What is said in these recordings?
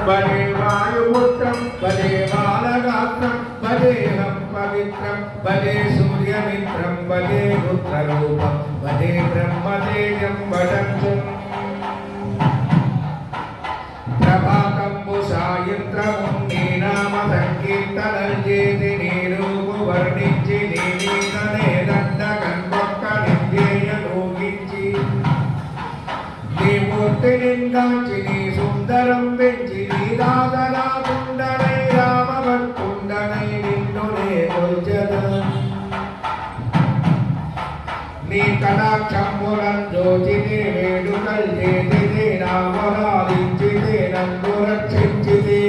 भजे वायुपुत्रं भजे बालगात्रं भजेऽहं पवित्रं भजे सूर्यमित्रं भजे रुद्ररूपं भजे ब्रह्मतेजं वदन्तुम् प्रभातंबु सायंत्रमुनि नाम संकीर्तनल्जेति నీరూపు వర్ణించి నీతనే దండగన్వొక్క నిందేయ లోకించి నీ మూర్తినింగాంచి నీ సుందరం పెంచి నీ దాదనాకుండనై రామభక్తుండనై నిన్నునే కొల్చెద నీ కటాక్షంబులం జ్యోతిని వేడుకల్ చేతిని నామరాలించితే నన్ను రక్షించితే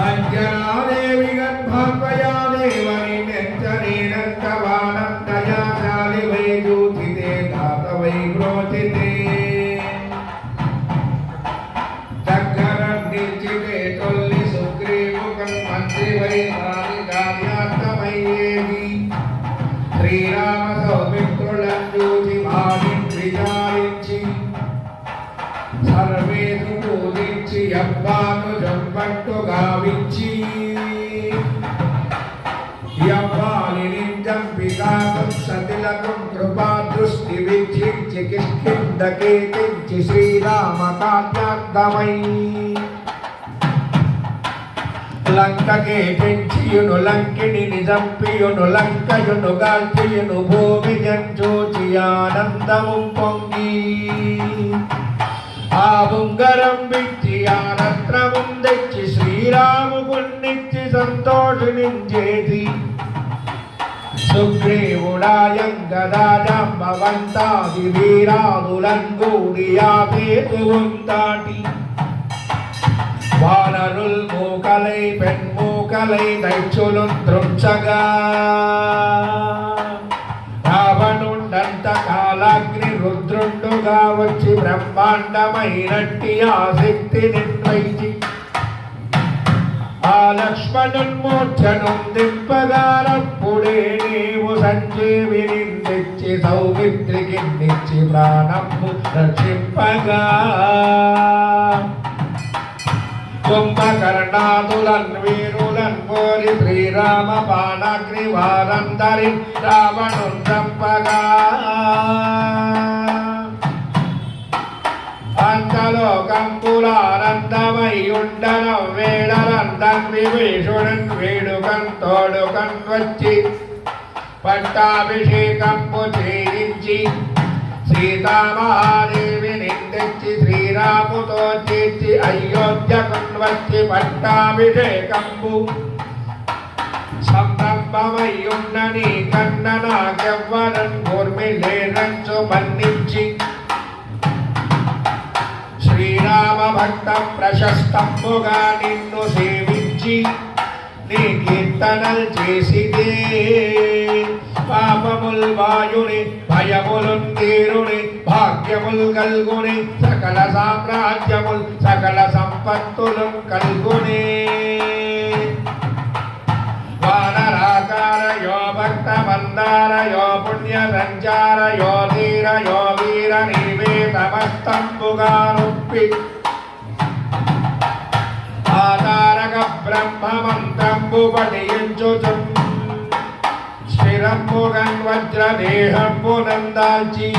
అంజనాదేవి గర్భాత్మయా దేవని నెంచనేనంతవానంతయాశాలి వై జ్యోతితే దాత వై ప్రోచితే దగ్గరం నిలిచితే తొల్లి సుగ్రీవుకం మంత్రి వై కార్యార్థమయ్యేది శ్రీరామ సౌమిత్రులను చూసి వారిని విచారించి సర్వేసు పూజించి అబ్బాను జంపట్టు గావించి యవ్వాలిని జంపికాకం సతిలకం కృపా దృష్టి వీక్షించి కిష్కిందకేతించి శ్రీరామ కార్యార్థమై లంకకే పెంచియును లంకిని నిజంపియును లంకయును గాల్చియును భూమి జంచూచి ఆనందము పొంగి ఆ ఉంగరం బిచ్చి ఆనంత్రము తెచ్చి శ్రీరాముకున్నిచ్చి సంతోషించేది సుగ్రీవుడాయంగదాజంబవంతాది వీరాదులంగూడి ఆపేతువుంతాటి వానరుల్ మూకలై పెన్మూకలై దైత్యులు దృంచగా రావణుండంత కాలాగ్ని రుద్రుండుగా వచ్చి బ్రహ్మాండమైనట్టి ఆసక్తి నిర్వహించి ఆ లక్ష్మణున్మూర్ఛను దింపగారప్పుడే నీవు సంజీవిని తెచ్చి సౌమిత్రికి నిచ్చి ప్రాణము రక్షింపగా కుంభకర్ణాదులన్ వీరులన్ కోరి శ్రీరామ బాణాగ్ని వారందరి రావణున్ చంపగా అంతలోకంబులానందమై ఉండన వేళలందన్ విభీషుడన్ వేడుకన్ తోడుకన్ వచ్చి పట్టాభిషేకంపు చేయించి సీతామహాదేవిని తెచ్చి శ్రీరాముతో చేర్చి అయోధ్యకున్ వచ్చి పట్టాభిషేకంబు సంరంభమయ్యున్న నీ కన్న నాకెవ్వరన్ కూర్మిలేనంచు మన్నించి శ్రీరామ భక్త ప్రశస్తంబుగా నిన్ను సేవించి నీ కీర్తనల్ చేసిదే పాపముల్ వాయుని భయములున్ తీరుని భాగ్యముల్ కల్గుని సకల సామ్రాజ్యముల్ సకల సంపత్తులు కల్గుని వానరాకారయో భక్త మందారయో పుణ్య సంచారయో ధీరయో వీర నీవే సమస్తంబుగా నొప్పి ఆధారక బ్రహ్మమంత్రంబు పఠించుచున్ స్థిరంబుగన్ వజ్రదేహంబునందాల్చి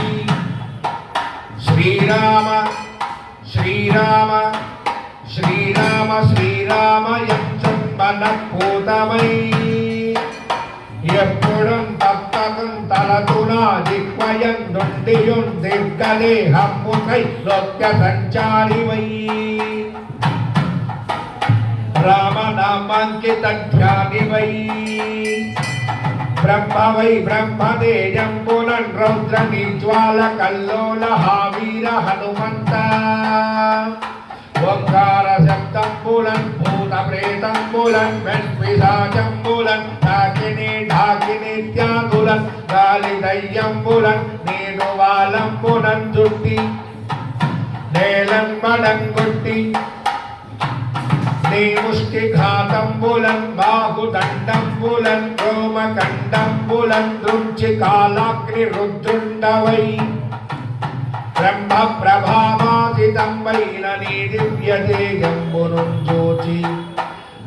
శ్రీరామ శ్రీరామ శ్రీరామ శ్రీరామ యంచున్ మనఃపూతమై ఎప్పుడుం తప్పకం తలతునా దిక్వయం నుండియున్ దీర్ఘదేహంబుకై లోక్య సంచారివై రామనామాంకిత ధ్యానివై బ్రహ్మ వై బ్రహ్మదేజంబులన్ రౌద్ర నిజ్వాల కల్లోల హావీర హనుమంత ఓంకార శబ్దంబులన్ భూత ప్రేతంబులన్ వెన్పిశాచంబులన్ ఢాకిని ఢాకినిత్యాదులన్ గాలి దయ్యంబులన్ నేను వాలంబులన్ జుట్టి నేలన్ మడంగుట్టి నీ ముష్టి ఘాతంబులన్ బాహుదండంబులన్ రోమకండంబులన్ దృంచి కాలాగ్ని రుద్రుండవై బ్రహ్మ ప్రభావాదితం వైనని దివ్య తేజంబును జోచి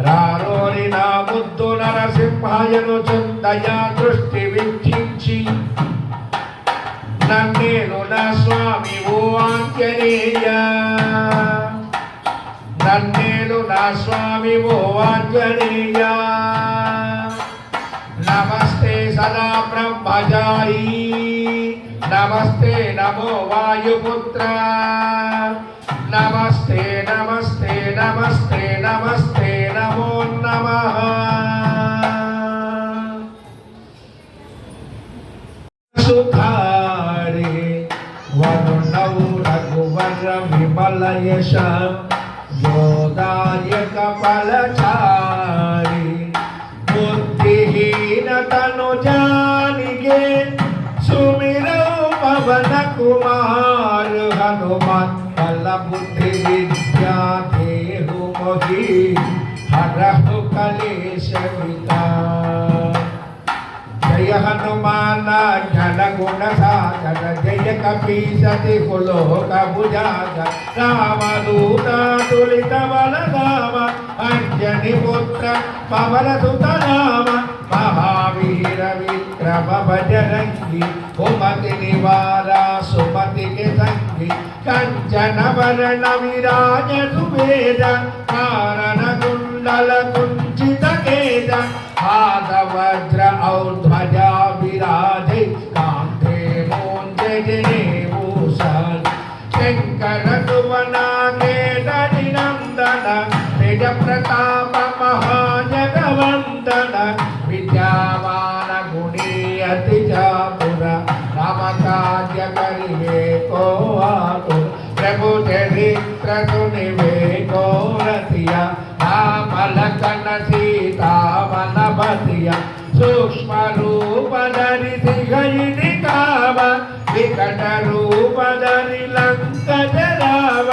రారోని నా ముద్దు నరసింహాయను చింతయా దృష్టి వీక్షించి నన్నేను నా స్వామి ఓ ఆంజనేయ నన్నేను నా స్వామి ఓ ఆంజనేయ నమస్తే సదా బ్రహ్మచారి నమస్తే నమో వాయుపుత్ర నమస్తే నమస్తే నమస్తే నమస్తే నమో నమః సుధారే వరుణౌ రఘువర విమల యశ యోదాయక ఫలచారి బుద్ధిహీన తను జానిగే సుమిరౌ పవన కుమార్ హనుమత్ బల బుద్ధి విద్యా దేహు మోహి హరహు కలేశ వికార్ జయ హనుమాన ఘన గుణ సాగర జయ కపీసతి కులోక భుజాగ రామదూత తులిత బలరామ అంజని పుత్ర పవన సుత రామ మహావీర విక్రమ భజరంగి కుమతి నివార సుమతి కే సంగి కంచన వరణ విరాజ సువేద కారణ కుండల కుంచిత కేద वज्र औध्वजा विराजे कांते मोंजने भूषण शंकर सुवना केसरी नंदन तेज प्रताप महाजगवंदन विद्यावान गुणी अति चातुर राम कार्य करिवे को आतुर प्रभु चरित्र सुनिवे को रसिया राम लखन सीता वन बसिया सूक्ष्म रूप धरि सिंहहि दिखाव विकट रूप धरि लंक जराव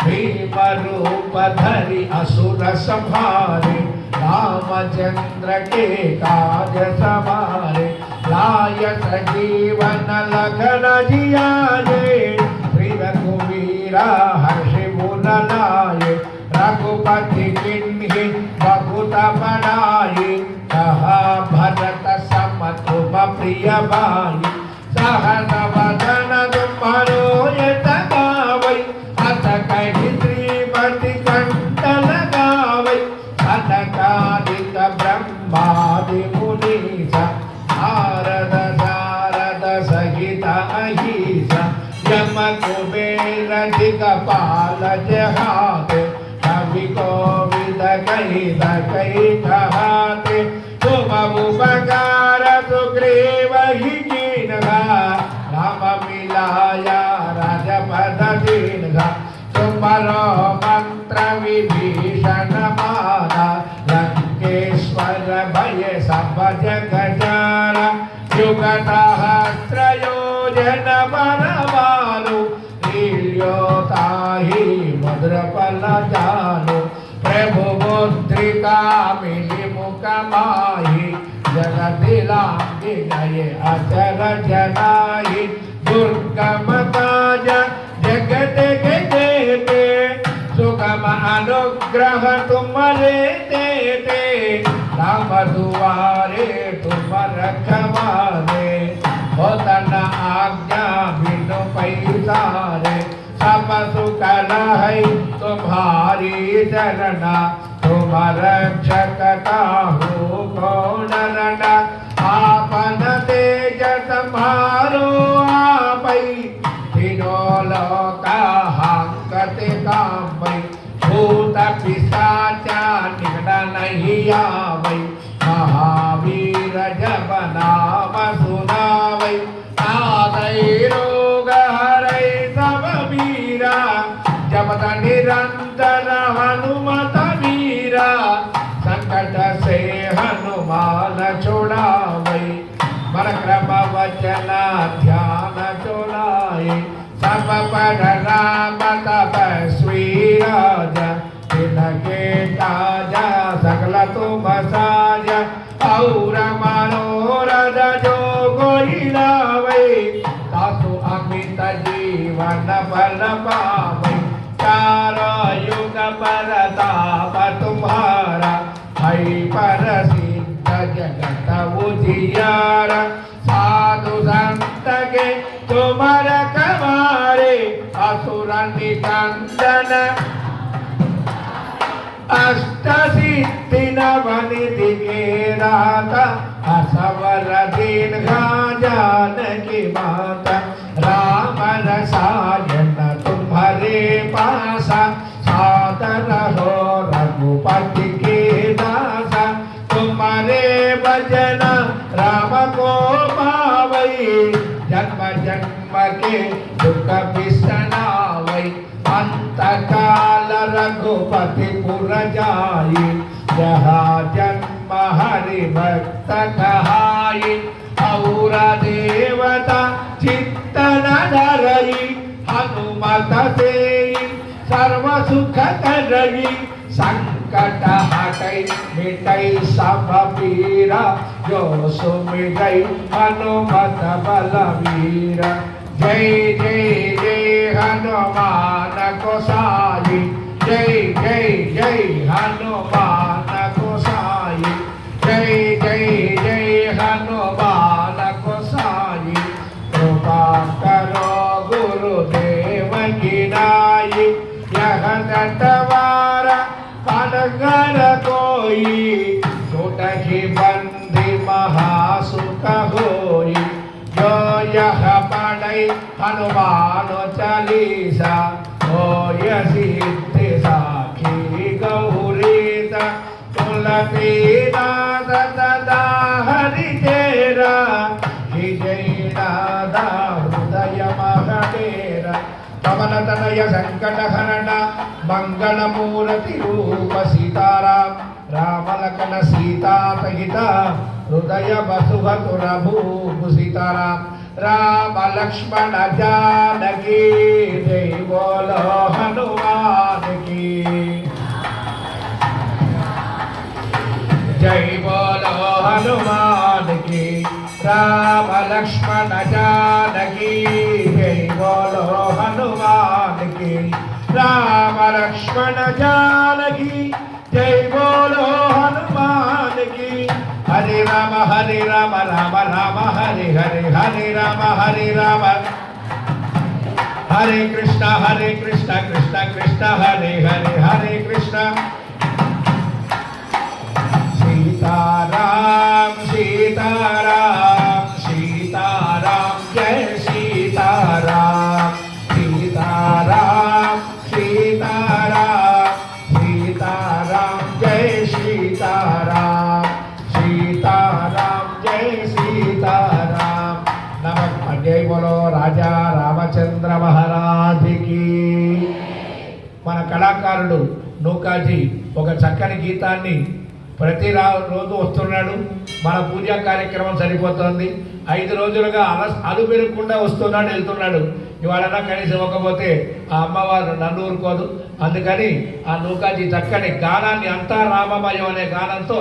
भीम रूप धरि असुर संहारे रामचंद्र के काज सवारे लाय सजीवन लखन जियाए श्री रघुवीरा हर्षि मुन लाए रघुपति किन्हि बहुत बनाई कहा भरत सम तुम प्रिय भाई सहस वदन तुम्हारो यत गावै अत कहि श्रीमति कंठ लगावै सनकादिक ब्रह्मादि मुनीसा नारद सारद सहित अहिसा यम कुबेर दिक्पाल जहाते कवि कोविद कही कहते तुम उपकार सुग्रीव ही कीन्हा राम मिलाया राजपद दीन्हा तुम्हारो मंत्र विभीषण माना लंकेश्वर भय सब जग जाना युग सहस्र योजन बलवानु ताहि मधुर फल जानु प्रभु मुद्रिका मिली मुख माहि जगति लांघि गए अचल जनाहि दुर्गम काज जगत के देते सुगम अनुग्रह तुम्हारे देते राम दुआरे तुम रखवारे होतन आज्ञा बिनु पैसारे सब सुख है तुम्हारी चरणा तुम रक्षक काहू को डरना आपन तेज तुम्हारो आपै तीनों लोक हांकते कांपै भूत पिशाच निकट नहीं आवै महावीर जब नाम सुनावै आदै रोग हरै सब वीरा जपत निरंतर हनुमत वीरा संकट से हनुमान छुड़ावै परक्रम वचन ध्यान चुराए सब पर राम तपस्वी राजा तिनके काजा सकल तुम साजा और मनोरथ जो कोई लावे तासु अमित जीवन मन बल पावै चारों युग परताप तुम्हारा है परसिद्ध जगत उजियारा साधु संत के तुमर कमारे असुर निकंदन अष्ट सिद्धि नवनिधि के दाता असवर दीर्घा जानकी माता राम रसायन तुम्हारे पासा सादर हो रघुपति के दासा तुम्हारे भजन राम को पावई जन्म जन्म के दुख बिसनावई अंत काल रघुपति पुर जाई जहाँ जन्म हरि भक्त कहाई और देवता चित्तन धरई हनुमत से सर्व सुख करई संकट हटई मिटई सब पीरा जो सुमिरई हनुमत बलवीरा जय जय जय हनुमान गोसाई जय जय जय हनुमान गोसाई जय जय जय हनुमान गोसाई कृपा करो गुरुदेव की नाई यह नटवारा पनगर कोई छोटकी बंदी महासुख होई जो यह पढ़ई हनुमान चालीसा हो सिद्धि साखी गौरीता तुलसीदास सदा हरि तेरा जय नादा हृदय महडेरा पवन तनय संकट हरण मंगल मूर्ति रूप सीताराम राम लखन सीता सहित हृदय बसुभतुर भूप सीताराम राम लक्ष्मण जानकी जय बोलो हनुमान की जय बोलो हनुमान की राम लक्ष्मण जानकी जय बोलो हनुमान की राम लक्ष्मण जानकी जय बोलो हनुमान की हरे राम राम राम हरे हरे हरे राम हरे कृष्ण कृष्ण कृष्ण हरे हरे हरे कृष्ण सीताराम सीताराम सीताराम जय सीताराम सीताराम सीताराम सीताराम जय सीताराम सीताराम जय सीताराम नमः जय बोलो राजा रामचंद्र महाराज की మన కళాకారుడు నూకాజీ ఒక చక్కని గీతాన్ని ప్రతి రోజు వస్తున్నాడు. మన పూజా కార్యక్రమం సరిపోతుంది. 5 రోజులుగా అలు పెరగకుండా వస్తున్నాడు, వెళ్తున్నాడు. ఇవాళన్నా కనీసం ఇవ్వకపోతే ఆ అమ్మవారు నన్ను ఊరుకోదు. అందుకని ఆ నూకాజీ చక్కని గానాన్ని అంతా రామమయం అనే గానంతో